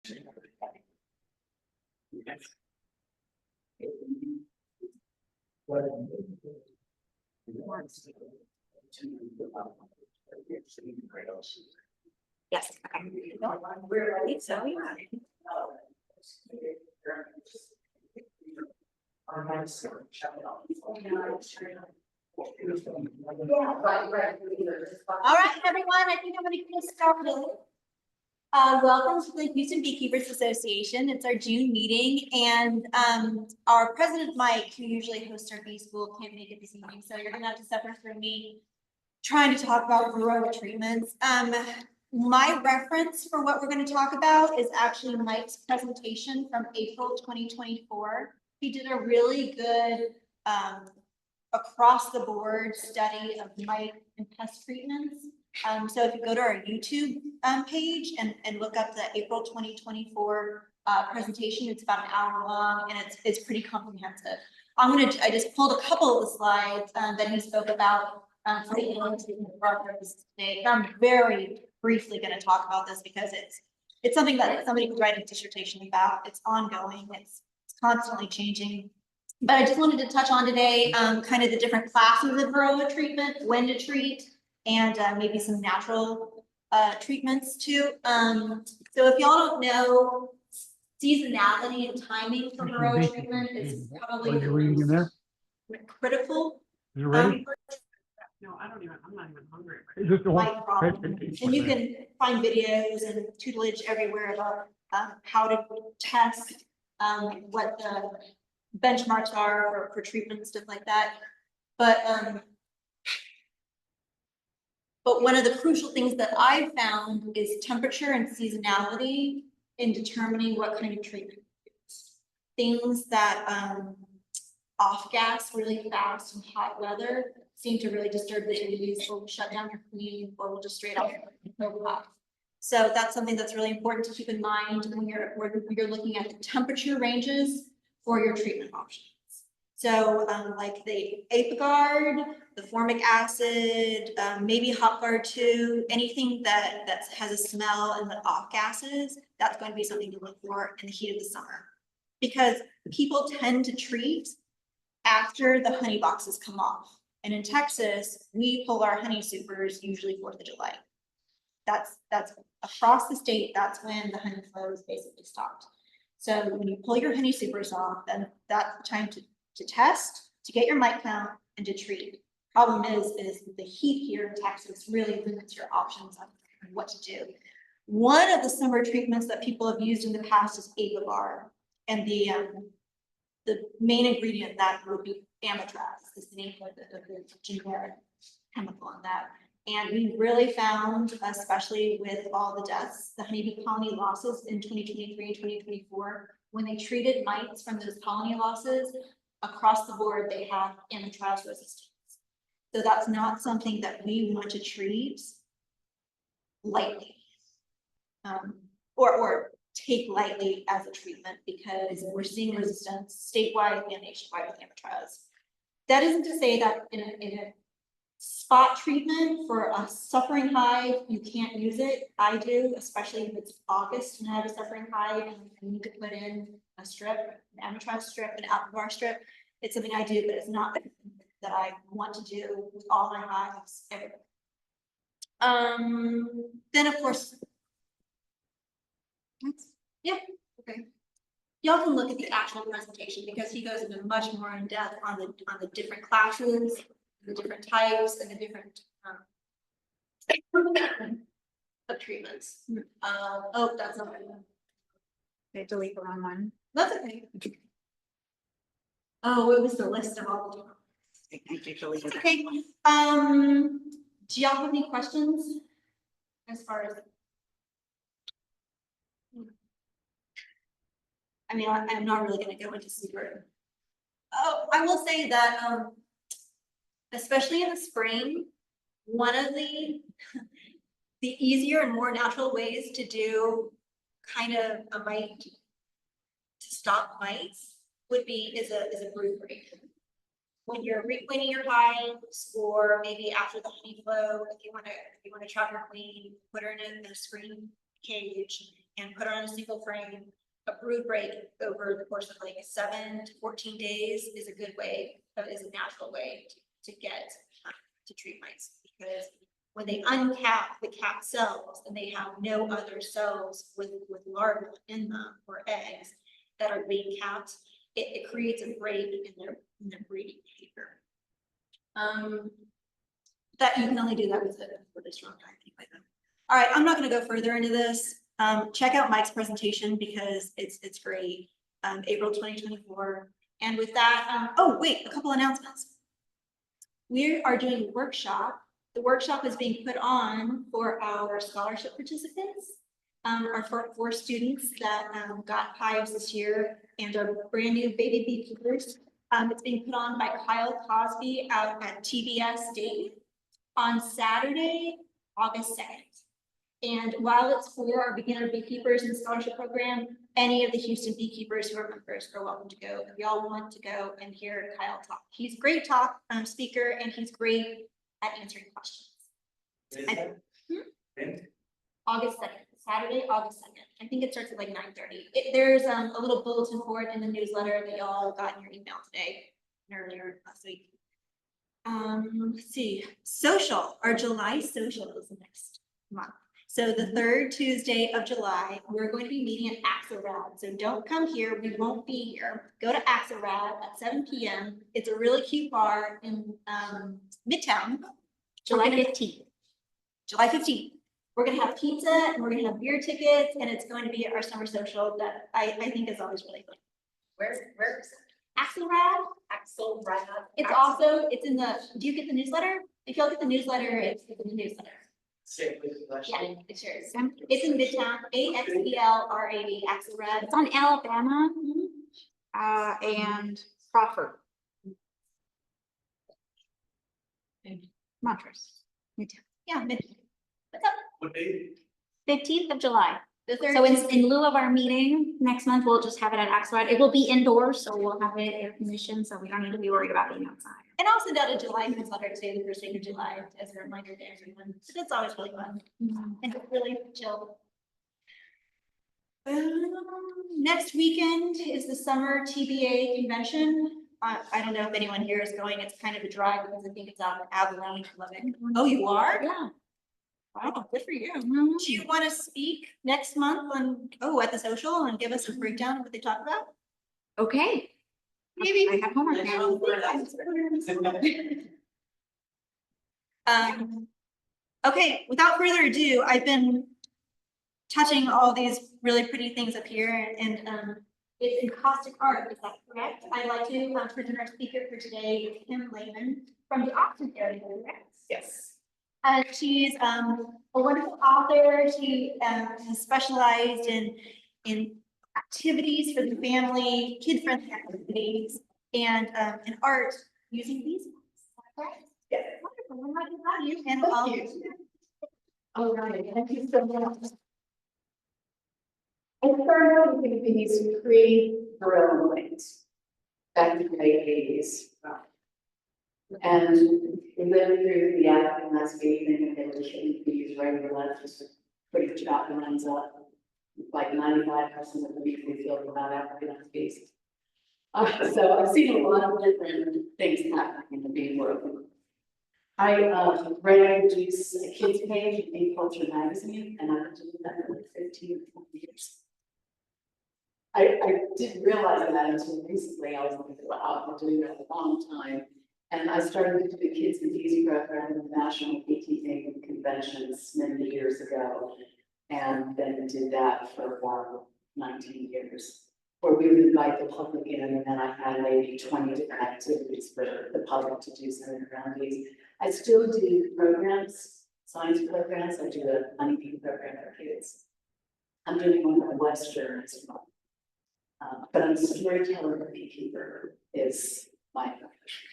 Yes. Okay. We're ready. So yeah. All right, everyone. I think I'm going to get started. Welcome to the Houston Beekeepers Association. It's our June meeting, and our president Mike, who usually hosts our bee school, can't make it this evening, so you're going to have to suffer through me trying to talk about varroa treatments. My reference for what we're going to talk about is actually Mike's presentation from April 2024. He did a really good across the board study of mite and pest treatments. So if you go to our YouTube page and look up the April 2024 presentation, it's about an hour long and it's pretty comprehensive. I just pulled a couple of the slides that he spoke about for today. I'm very briefly going to talk about this because it's something that somebody could write a dissertation about. It's ongoing. It's constantly changing. But I just wanted to touch on today kind of the different classes of varroa treatment, when to treat, and maybe some natural treatments too. So if y'all don't know, seasonality and timing for varroa treatment is probably critical. You ready? No, I don't even, I'm not even hungry. Is this the one? And you can find videos and tutelage everywhere about how to test what the benchmarks are for treatment and stuff like that. But one of the crucial things that I found is temperature and seasonality in determining what kind of treatment to use. Things that off gas really fast in hot weather seem to really disturb the bees, or will shut down your queen, or will just straight up overpop. So that's something that's really important to keep in mind when you're looking at the temperature ranges for your treatment options. So like the Apiguard, the formic acid, maybe Hot Guard 2, anything that has a smell and the off gases, that's going to be something to look for in the heat of the summer. Because people tend to treat after the honey boxes come off. And in Texas, we pull our honey supers usually 4th of July. That's across the state, that's when the honey flow is basically stopped. So when you pull your honey supers off, then that's the time to test, to get your mite count, and to treat. Problem is the heat here in Texas really limits your options on what to do. One of the summer treatments that people have used in the past is Apiguard, and the main ingredient in that would be amatraz, is the name of the generic chemical in that. And we really found, especially with all the deaths, the honeybee colony losses in 2023 and 2024, when they treated mites from those colony losses, across the board, they have amatraz resistance. So that's not something that we want to treat lightly, or take lightly as a treatment, because we're seeing resistance statewide and nationwide with amatraz. That isn't to say that in a spot treatment for a suffering hive, you can't use it. I do, especially if it's August and I have a suffering hive and I need to put in a strip, an amatraz strip, an Apiguard strip. It's something I do, but it's not that I want to do with all my hives ever. Then of course, yeah, okay. Y'all can look at the actual presentation because he goes into much more in depth on the different classes, the different types, and the different of treatments. Oh, that's not right. They delete the wrong one. That's okay. Oh, it was the list of all the different. I did delete it. Okay. Do y'all have any questions as far as? I mean, I'm not really going to go into super. Oh, I will say that, especially in the spring, one of the easier and more natural ways to do kind of a mite to stop mites would be is a brood break. When you're recleaning your hives, or maybe after the honey flow, if you want to trap your queen, put her in a screen cage, and put on a single frame. A brood break over the course of like 7 to 14 days is a good way, is a natural way to get to treat mice, because when they uncap the capped cells and they have no other cells with larvae in them or eggs that are being capped, it creates a break in their breeding behavior. That you can only do that with a really strong time anyway. All right, I'm not going to go further into this. Check out Mike's presentation because it's great. April 2024. And with that, oh wait, a couple announcements. We are doing a workshop. The workshop is being put on for our scholarship participants. Our four students that got hives this year and are brand new baby beekeepers. It's being put on by Kyle Cosby out at TBS State on Saturday, August 2nd. And while it's for our beginner beekeepers and scholarship program, any of the Houston beekeepers who are members are welcome to go. If y'all want to go and hear Kyle talk. He's a great speaker, and he's great at answering questions. August 2nd, Saturday, August 2nd. I think it starts at like 9:30. There's a little bulletin board in the newsletter that y'all got in your email today and earlier last week. Let's see. Social, our July social is next month. So the third Tuesday of July, we're going to be meeting at Axelrad. So don't come here. We won't be here. Go to Axelrad at 7 p.m. It's a really cute bar in Midtown. July 15th. July 15th. We're going to have pizza and we're going to have beer tickets, and it's going to be our summer social that I think is always really fun. Where's Axelrad. Axelrad? It's in the, do you get the newsletter? If y'all get the newsletter, it's in the newsletter. Yeah, it sure is. It's in Midtown, AXELRAD, Axelrad. It's on Alabama, and Crawford. Montrose. Midtown. Yeah, Midtown. What's up? What day? 15th of July. The third. So in lieu of our meeting next month, we'll just have it at Axelrad. It will be indoors, so we'll have it air conditioned, so we don't need to be worried about being outside. And I'll send out a July newsletter today, the first week of July, as a reminder to everyone. So that's always really fun and it's really chill. Next weekend is the summer TBA convention. I don't know if anyone here is going. It's kind of a drive because I think it's out in Abilene. Oh, you are? Yeah. Wow, good for you. Mhm. Do you want to speak next month on, at the social and give us a breakdown of what they talk about? Okay. Maybe. I have homework now. Okay, without further ado, I've been touching all these really pretty things up here, and it's encaustic art, is that correct? I'd like to present our speaker for today, Kim Lehman from the Austin area, correct? Yes. She's a wonderful author. She has specialized in activities for the family, kid-friendly activities, and art using these ones. Right? Yes. Wonderful. I'm happy to have you. And all. All right, thank you so much. I started out in the Philippines to create her own things back in the late 80s. And we lived through the African landscape and they were killing bees regular life, just putting chopping lines up. Like 95% of the bees we feel about African landscapes. So I've seen a lot of different things happening in the bee world. I introduced a kids page in Bee Culture magazine, and I've been doing that for 15 or 20 years. I didn't realize that until recently. I was like, wow, I've been doing that a long time. And I started to do the Kids and Bees program in the National Beekeeping Conventions many years ago. And then did that for about 19 years, where we would invite the public in, and then I had maybe 20 different activities for the public to do centered around bees. I still do programs, science programs. I do a honeybee program for kids. I'm doing one for Western as well. But I'm a storyteller and beekeeper is my profession.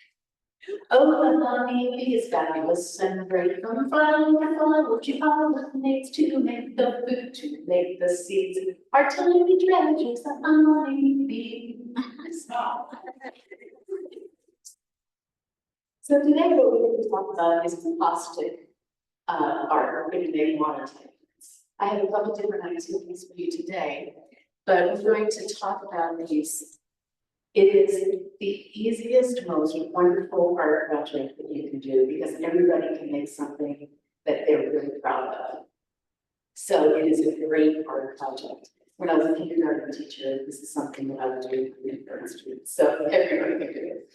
Oh, the honeybee is fabulous and great from fun, what you pollinate to make the food, to make the seeds. Our tiny treasures, the honeybee. So today what we're going to talk about is caustic art. We're going to make water techniques. I have a couple different activities for you today, but we're going to talk about these. It is the easiest, most wonderful art project that you can do because everybody can make something that they're really proud of. So it is a great art project. When I was a kindergarten teacher, this is something that I would do in art students, so everybody can do it.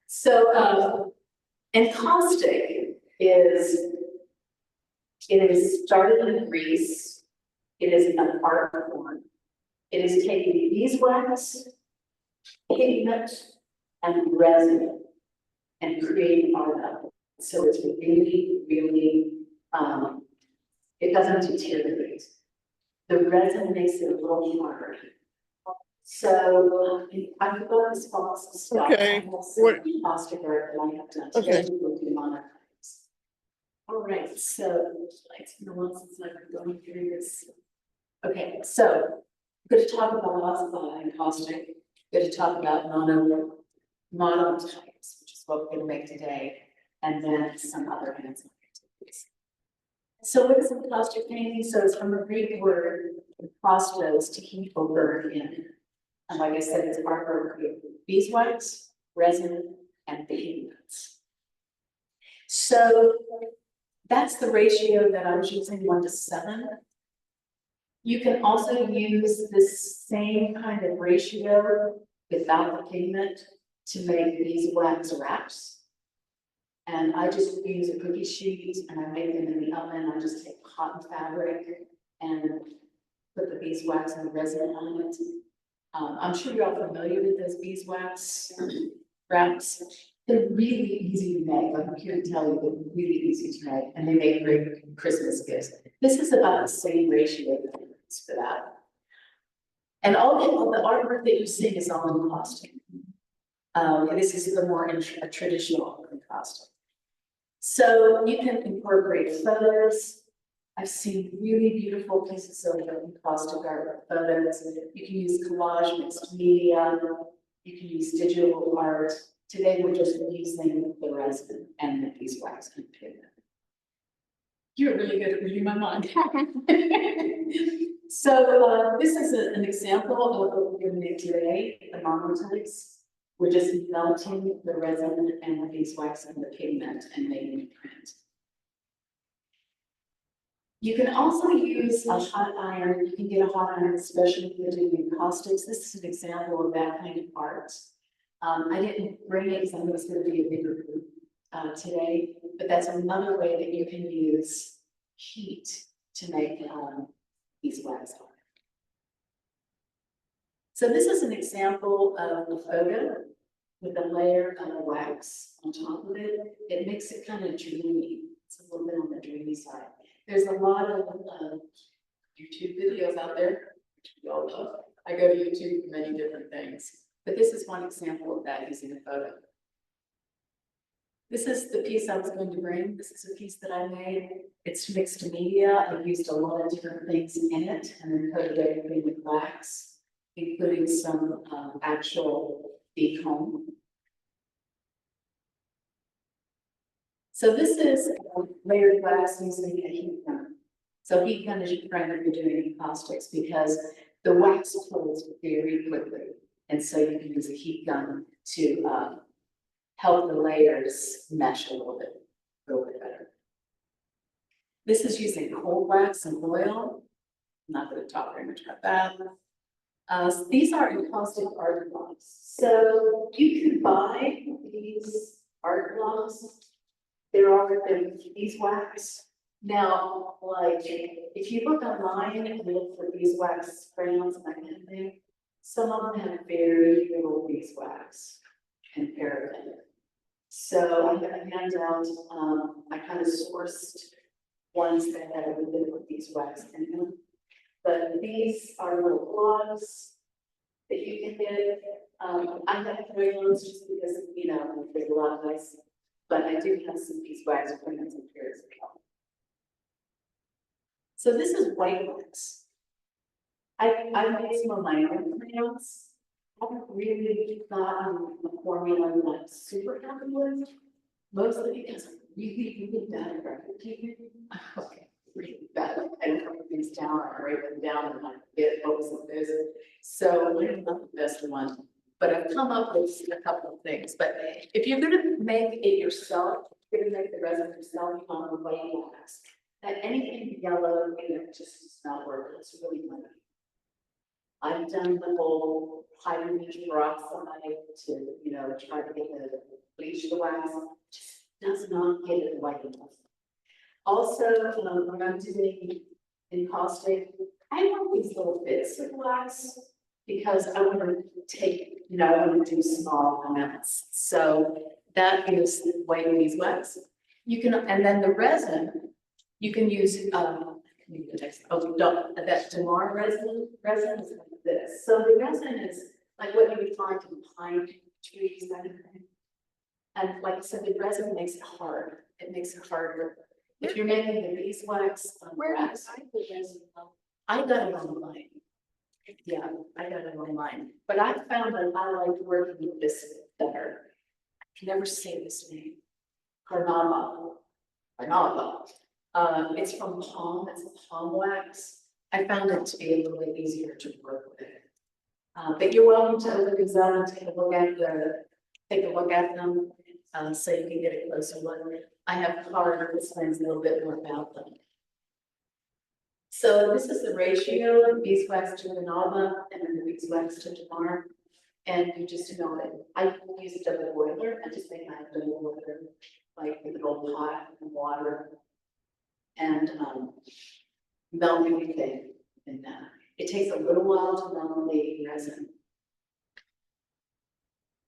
So, encaustic it is started in Greece. It is an art form. It is taking beeswax, pigment, and resin and creating art out of it. So it's really, really, it doesn't deteriorate. The resin makes it a little harder. So I forgot this box of stuff. Okay, I have some what- caustic art that I have done. Okay. today. We'll do monotypes. All right, so it's been a while since I've been going through this. Okay, so I'm going to talk about and caustic. I'm going to talk about monotypes, which is what we're going to make today, and then some other hands-on activities. So what is encaustic painting? So it's from the Greek word enkostos, to heat or burn in. And like I said, it's artwork with beeswax, resin, and pigments. So that's the ratio that I was using, 1:7. You can also use this same kind of ratio without the pigment to make beeswax wraps. And I just use a cookie sheet and I make them in the oven. I just take cotton fabric and put the beeswax and the resin on it. I'm sure you're all familiar with those beeswax wraps. They're really easy to make. I'm here to tell you they're really easy to make, and they make great Christmas gifts. This is about the same ratio for that. And all the artwork that you see is all encaustic. This is the more traditional encaustic. So you can incorporate photos. I've seen really beautiful pieces of encaustic art photos. You can use collage, mixed media. You can use digital art. Today, we're just using the resin and the beeswax and pigment. You're really good at reading my mind. So this is an example of what we're going to make today, the monotypes. We're just melting the resin and the beeswax and the pigment and making it print. You can also use a hot iron. You can get a hot iron, especially for doing encaustics. This is an example of that kind of art. I didn't bring it because I knew it was going to be a bigger group today, but that's another way that you can use heat to make beeswax art. So this is an example of a photo with a layer of wax on top of it. It makes it kind of dreamy. It's a little bit on the dreamy side. There's a lot of YouTube videos out there, which we all love. I go to YouTube for many different things, but this is one example of that using a photo. This is the piece I was going to bring. This is a piece that I made. It's mixed media. I used a lot of different things in it and then coated everything with wax, including some actual bee comb. So this is layered wax using a heat gun. So heat gun is your friend if you're doing encaustics because the wax flows very quickly. And so you can use a heat gun to help the layers mesh a little bit better. This is using cold wax and oil. I'm not going to talk very much about that. So these are encaustic art blocks. So you can buy these art blocks. There are beeswax. Now, like if you look online and look for beeswax crayons and that kind of thing, some of them have very little beeswax and paraffin. So I got a handout. I kind of sourced ones that had a little bit of beeswax in them. But these are little blocks that you can get. I have crayons just because, you know, there's a lot of nice, but I do have some beeswax crayons and here as well. So this is white wax. I made some of my own crayons. I haven't really gotten a formula that I'm super happy with. Mostly because I'm really bad at record keeping. Okay, really bad. I don't write things down, I write them down and I forget what was the best. So I'm not the best one, but I've come up with a couple of things. But if you're gonna make it yourself, you're gonna make the resin yourself on the white wax. That anything yellow, it just does not work. It's really muddy. I've done the whole hydrogen peroxide to, you know, try to get the bleach the wax, just does not get it white enough. Also, when I'm doing encaustic, I want these little bits of wax because I want to take, you know, I want to do small amounts. So that is white beeswax. You can, and then the resin, you can use, that Damar resin is like this. So the resin is like what you would find in pine trees, that kind of thing. And like I said, the resin makes it hard. It makes it harder. If you're making the beeswax on grass, I got it online. Yeah, I got it online. But I found that I liked working with this better. I can never say this name. Carnava. It's from palm, it's a palm wax. I found it to be a little bit easier to work with. But you're welcome to open these up and take a look at them, so you can get a closer look. I have card that explains a little bit more about them. So this is the ratio of beeswax to vanilla and then the beeswax to Damar. And you just know it. I use a double boiler. I just make my double boiler, like with an old pot and water. And melt everything in that. It takes a little while to melt the resin.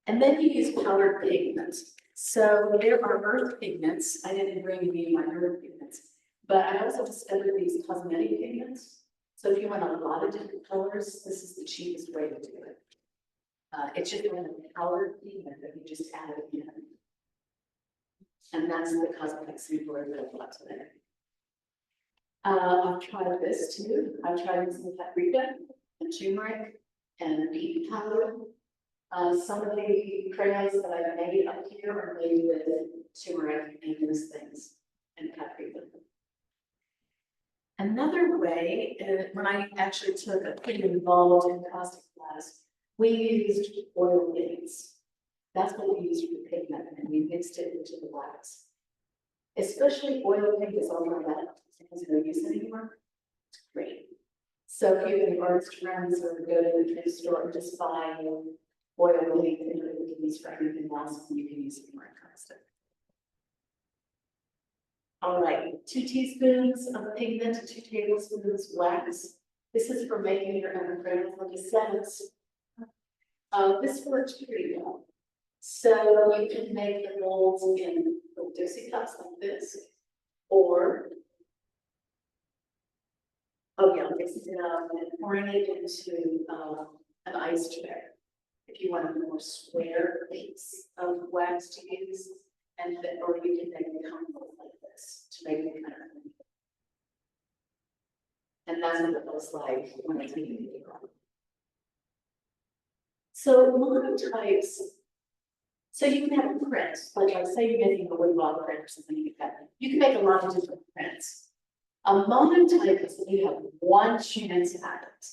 And then you use powdered pigments. So there are earth pigments. I didn't bring any of my earth pigments, but I also discovered these cosmetic pigments. So if you want a lot of different colors, this is the cheapest way to do it. It's just a powdered pigment that you just add it in. And that's the cosmetic sample that I've got today. I've tried this too. I've tried using paprika and turmeric and beet powder. Some of the crayons that I've made up here are made with turmeric and those things and paprika. Another way, when I actually took a pretty involved encaustic class, we used oil paints. That's what we used for the pigment, and we mixed it into the wax. Especially oil paint is all like that. Because we don't use it anymore. It's great. So if you have any artist friends or go to the thrift store and just buy oil paint and you can use for anything else, you can use it for encaustic. All right, 2 teaspoons of pigment, 2 tablespoons wax. This is for making your own crayons, like I said. This works pretty well. So you can make the molds in Dixie cups like this, or mixing it up and pouring it into an ice tray. If you want a more square piece of wax to use, and then, or you can make it combo like this to make it kind of. And that's what it looks like when it's being made. So monotypes. So you can have a print, like say you're making a wood log print or something like that. You can make a lot of different prints. A monotype is you have one chance at it.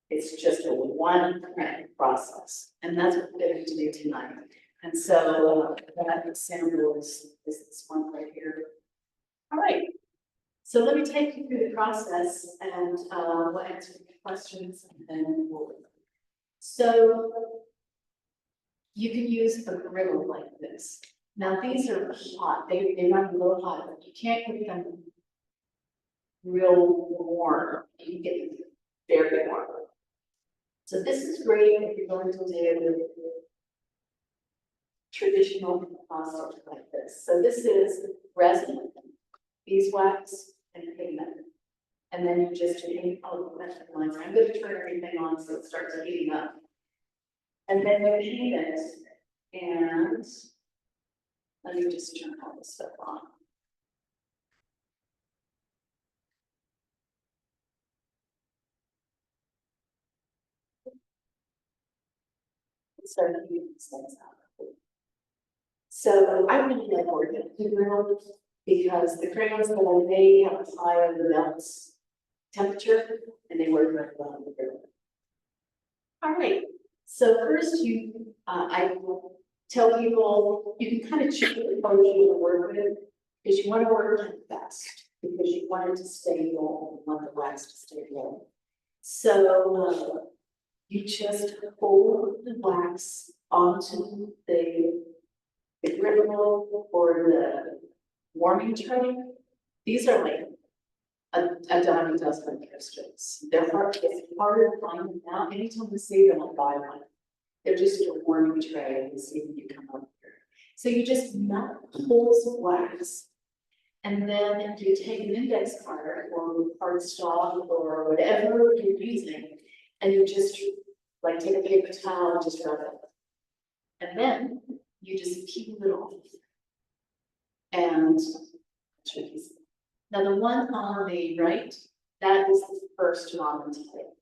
It's just a one print process, and that's what we're going to do tonight. And so that example is this one right here. All right. So let me take you through the process, and we'll answer your questions, and then we'll. So you can use a griddle like this. Now these are hot. They run a little hot, but you can't get them real warm. You can get them very warm. So this is great if you're going to do traditional pasta like this. So this is resin, beeswax, and pigment. And then you just paint all the lines. I'm going to turn everything on so it starts heating up. And then you paint it, and let me just turn all this stuff on. Start heating these things up. So I really like organic griddle because the crayons that I made have a higher melt temperature and they work very well on the grill. All right, so first I will tell people, you can kind of choose the approach you want to work with, because you want to work on it fast, because you want it to stay warm, you want the wax to stay warm. So you just hold the wax onto the griddle or the warming tray. These are like a dime a dozen crystals. They're hard, it's harder to find them now. Anytime you see them, I'll buy one. They're just a warming tray and see when you come up here. So you just melt holes of wax. And then you take an index card or cardstock or whatever you're using, and you just like take a paper towel and just rub it. And then you just peel it off. And now the one on the right, that is the first one to take.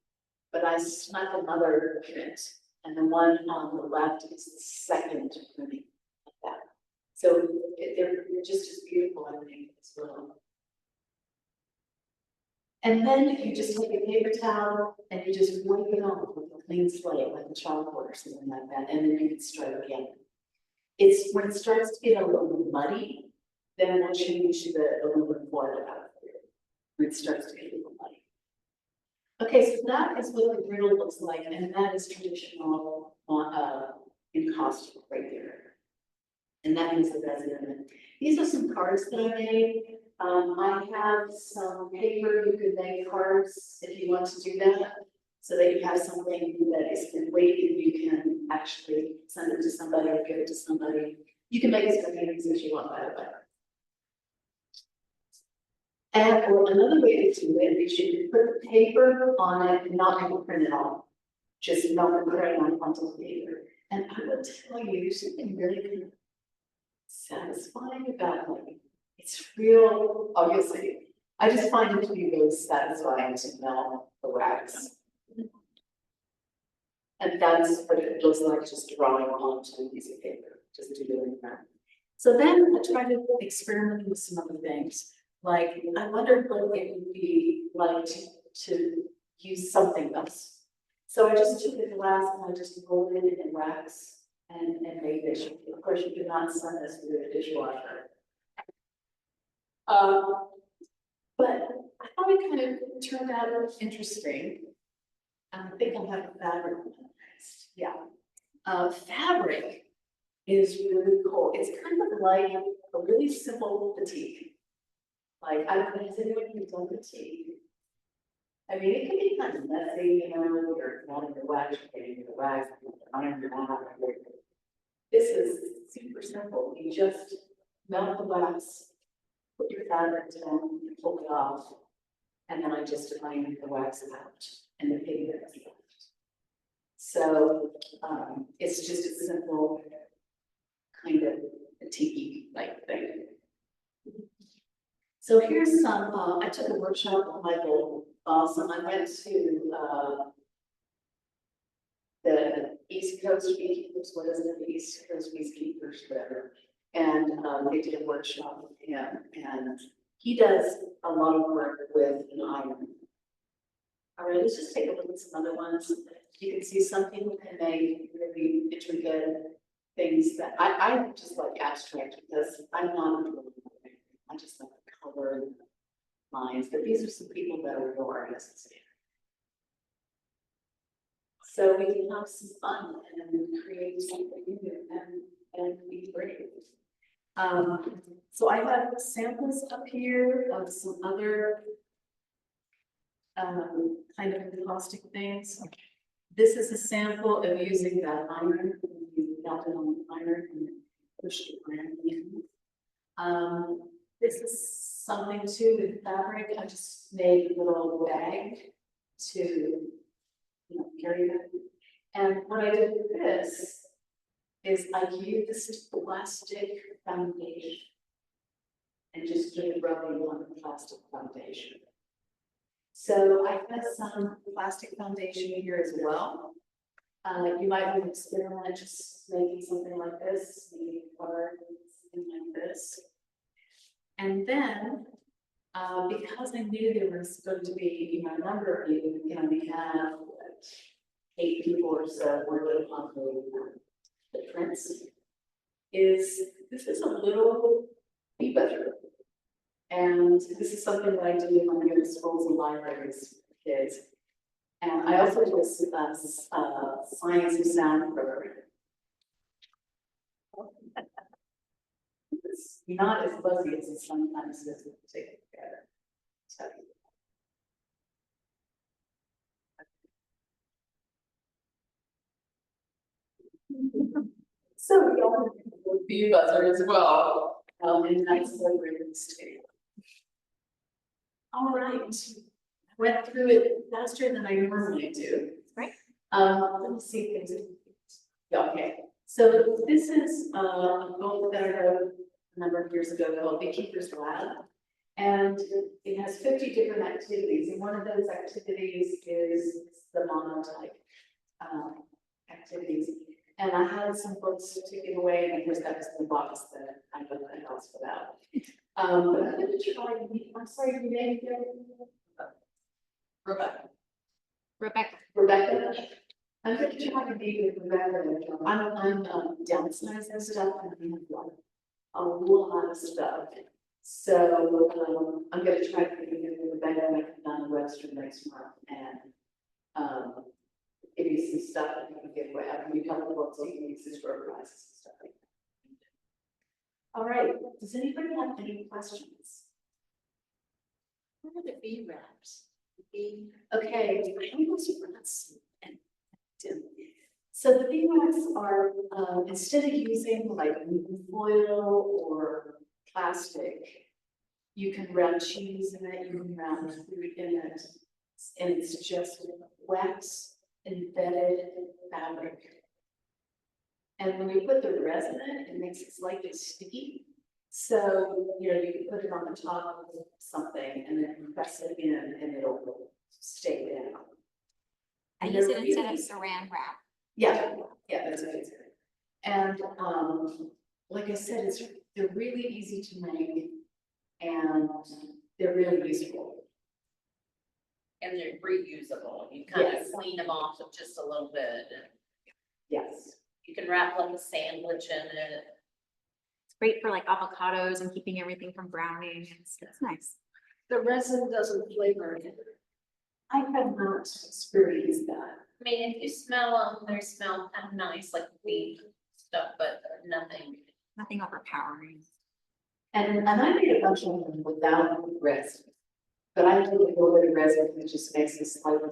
But I snuck another print, and the one on the left is the second printing of that. So they're just as beautiful, I think, as well. And then you just take a paper towel and you just wipe it off with a clean slate, like a chalkboard or something like that, and then you can start again. It's when it starts to get a little muddy, then we'll change the aluminum foil out of it. When it starts to get a little muddy. Okay, so that is what the griddle looks like, and that is traditional encaustic right there. And that is the resin. These are some cards that I made. I have some paper, you could make cards if you want to do that. So that you have something that is complete and you can actually send it to somebody or give it to somebody. You can make as many things as you want, by the way. And or another way to do it is you can put the paper on it and not have it printed off. Just melt the crayon onto the paper. And I will tell you, there's something really kind of satisfying about it. It's real, obviously. I just find it to be really satisfying to melt the wax. And that's what it looks like, just drawing onto a piece of paper, just doing that. So then I tried to experiment with some other things. Like, I wondered what it would be like to use something else. So I just took the glass and I just rolled it in wax and made this. Of course, you cannot send this through the dishwasher. But I thought it kind of turned out interesting. I think I'll have a fabric one next. Yeah. Fabric is really cool. It's kind of like a really simple batik. Like, I don't know, has anyone who's done batik? I mean, it can be kind of messy, you know, you're not in the wax, you're getting the wax, iron your out. This is super simple. You just melt the wax, put your fabric down, pull it off, and then I just iron the wax out and the paper is left. So it's just a simple kind of a tiki-like thing. So here's some, I took a workshop with Michael Awesome. I went to the East Coast Beekeepers, what is it, the East Coast Beekeepers, whatever. And they did a workshop with him, and he does a lot of work with an iron. All right, let's just take a look at some other ones. You can see some people can make really intricate things that I just like abstract because I'm not a I just like the color and lines, but these are some people that are real artists. So we can have some fun and create something new and be brave. So I have samples up here of some other kind of caustic things. This is a sample of using that iron. You melt it on the iron and push the iron in. This is something too with fabric. I just made a little bag to carry that. And what I did with this is I used plastic foundation and just started rubbing on the plastic foundation. So I have some plastic foundation here as well. You might want to experiment just making something like this, maybe something like this. And then, because I knew there was going to be, you know, a number of you, you know, we have 8 people or so working on the prints, this is a little bee buzzer. And this is something that I do when I go to schools and libraries for kids. And I also do a science and sound program. It's not as fuzzy as it sometimes is taken together. So. So we all have a bee buzzer as well, and that's what we're going to do. All right, went through it faster than I normally do. Right. Let me see things. Yeah, okay, so this is a book that I wrote a number of years ago called Beekeepers Lab. And it has 50 different activities, and one of those activities is the monotype activities. And I had some books to give away, and of course that was the box that I got the house for that. But I'm going to try. I'm sorry, your name again? Rebecca. Rebecca. I'm going to try to be with Rebecca. I'm downsizing stuff, and I have like a lot of stuff. So I'm going to try to be with Rebecca when I come down to Webster next month, and give you some stuff that you can give away. I can couple books, so you can use this for prizes and stuff like that. All right, does anybody have any questions? What are the bee wraps? Okay, so the bee wraps are, instead of using like foil or plastic, you can wrap cheese in it, you can wrap fruit in it, and it's just wax embedded fabric. And when you put the resin in it, it makes it slightly sticky. So, you know, you can put it on the top of something and then press it in and it'll stay down. I use it instead of saran wrap. Yeah, that's what it's. And like I said, they're really easy to make and they're really useful. And they're reusable. You kind Yes. of clean them off with just a little bit. Yes. You can wrap like a sandwich in it. It's great for like avocados and keeping everything from browning. It's nice. The resin doesn't flavor it. I have not experienced that. I mean, if you smell them, they smell kind of nice, like beef stuff, but nothing. Overpowering. And I made a bunch of them without resin. But I think a little bit of resin, it just makes it slightly,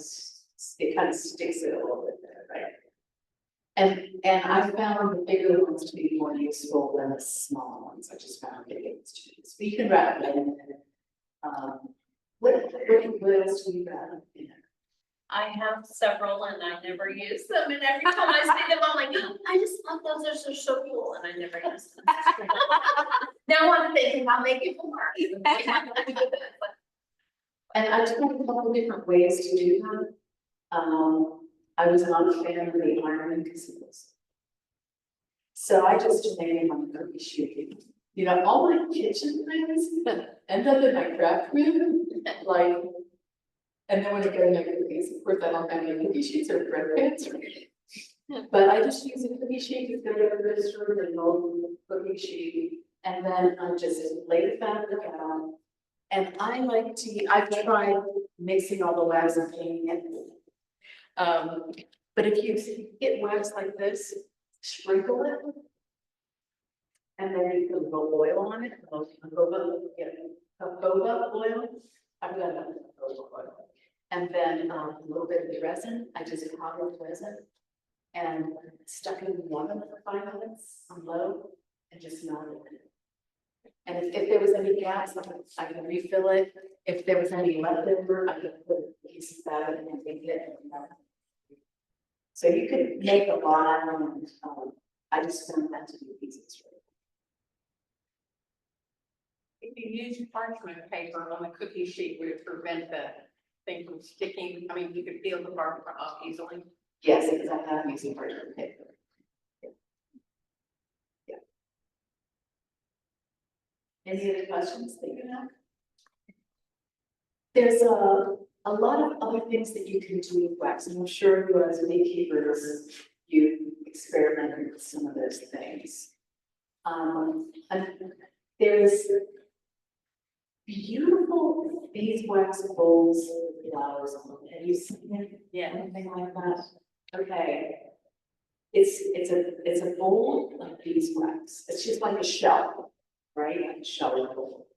it kind of sticks it a little bit there, right? And I found the bigger ones to be more useful than the smaller ones. I just found big ones to use. But you can wrap it in. What else do you wrap in it? I have several and I never use them. And every time I see them, I'm like, I just love those. They're so cool. And I never use them. Now I'm thinking I'll make it more. And I tried a couple different ways to do that. I was not a fan of the iron casinos. So I just made them on the cookie sheet. You know, all my kitchen things that end up in my craft room, like, and then when I go to make cookies, of course, I don't have any cookie sheets or bread pans. But I just use a cookie sheet, it's got a sort of an old cookie sheet, and then I just lay the fabric out. And I like to, I've tried mixing all the wax and painting it. But if you get wax like this, sprinkle it. And then you put a little oil on it, jojoba oil. I've got jojoba oil. And then a little bit of the resin, I just powdered resin. And stuck it in the oven for 5 minutes on low and just melted it. And if there was any gaps, I could refill it. If there was any leftover, I could put a piece of that in and make it. So you could make a lot, and I just found that to be the easiest way. If you use parchment paper on a cookie sheet, would it prevent the thing from sticking? I mean, you could peel the bark off easily. Yes, because I have using parchment paper. Any other questions that you have? There's a lot of other things that you can do with wax, and I'm sure you as beekeepers, you experimented with some of those things. And there's beautiful beeswax bowls with flowers on them. Have you seen it? Yeah. Anything like that? Okay. It's a bowl of beeswax. It's just like a shell, right? Like a shell bowl.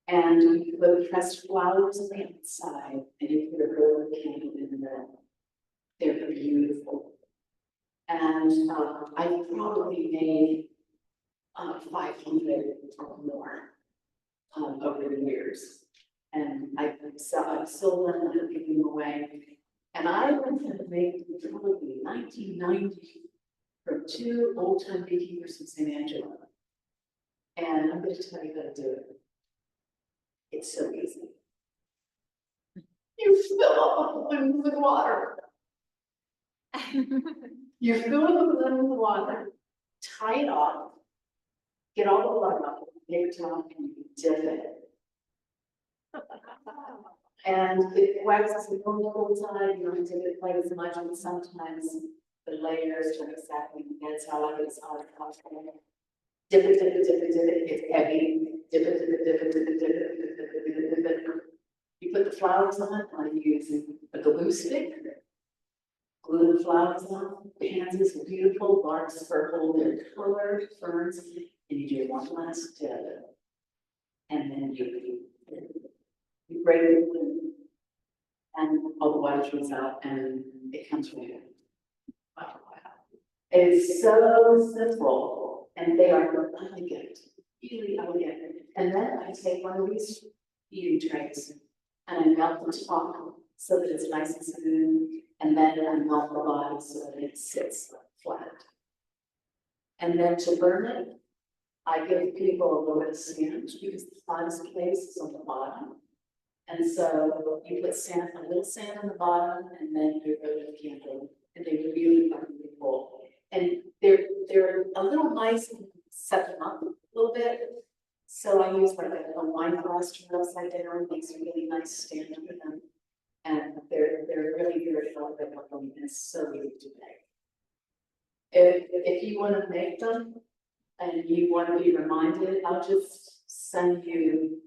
And you put pressed flowers on the inside and you put a roll of candle in the middle. They're beautiful. And I probably made 500 or more over the years. And I've sold them and I've given them away. And I learned how to make them probably 1990 from 2 old-time beekeepers in St. Angelo. And I'm going to tell you how to do it. It's so easy. You fill up a balloon with water. You fill up a balloon with water, tie it off, get all the blood off, paper towel, and you dip it. And it waxes the whole time, you don't dip it quite as much, and sometimes the layers don't exactly, that's how I get solid content. Dip it, dip it, dip it, dip it, it's heavy, dip it, dip it, dip it, dip it, dip it, dip it, dip it, dip it, dip it. You put the flowers on, I'm using a glue stick. Glue the flowers on, pansies are beautiful, larks purple, they're colored, ferns, and you do one last dip. And then you break the glue, and all the water comes out, and it comes right in. Wow. It's so simple, and they are elegant, really elegant. And then I take one of these eating trays, and I melt the top so that it's nice and smooth, and then I melt the bottom so that it sits flat. And then to burn it, I give people a little bit of sand because the hottest place is on the bottom. And so you put sand, a little sand on the bottom, and then you go to the candle, and they really are beautiful. And they're a little nice and set them up a little bit. So I use like a wine glass to upside down, makes a really nice stand for them. And they're really very elegant looking, and it's so easy to make. If you want to make them and you want to be reminded, I'll just send you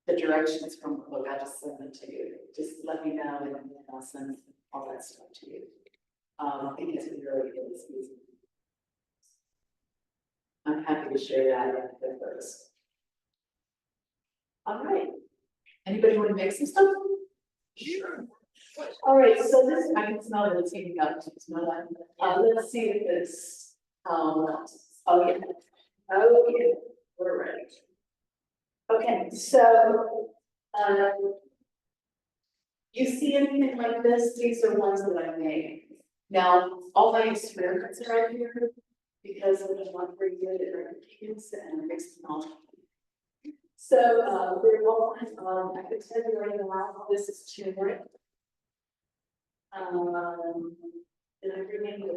the directions from the book. I'll just send them to you. Just let me know and I'll send all that stuff to you. Because it really is easy. I'm happy to share that with those. All right. Anybody want to make some stuff? Sure. All right, so this, I can smell it, it's heating up, it's not on. Let's see if it's, oh yeah, we're ready. Okay, so, you see anything like this, these are ones that I made. Now, all my experiments are right here, because I was not very good at recipes and I mixed them all. So, we're all, I could tell you right now, this is turmeric. And I remember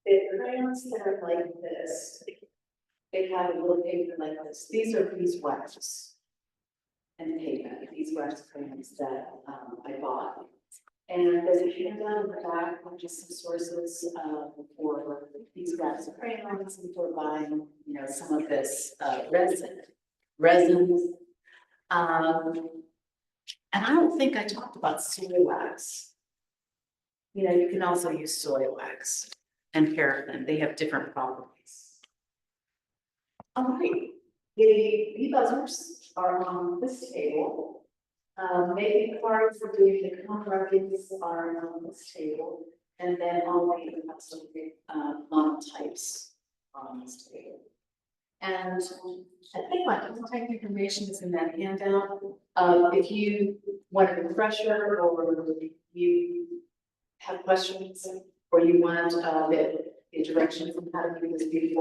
the crayons that are like this, they have a little paper like this. These are beeswax and paper, beeswax crayons that I bought. And there's a handout in the back, with just some sources for beeswax crayons and for buying, you know, some of this resins. And I don't think I talked about soy wax. You know, you can also use soy wax and paraffin. They have different properties. All right, the bee buzzers are on this table. Making cards for doing the contractings are on this table, and then all the custom monotypes on this table. And I think my contact information is in that handout. If you want a refresher or you have questions or you want the directions on how to do this beautiful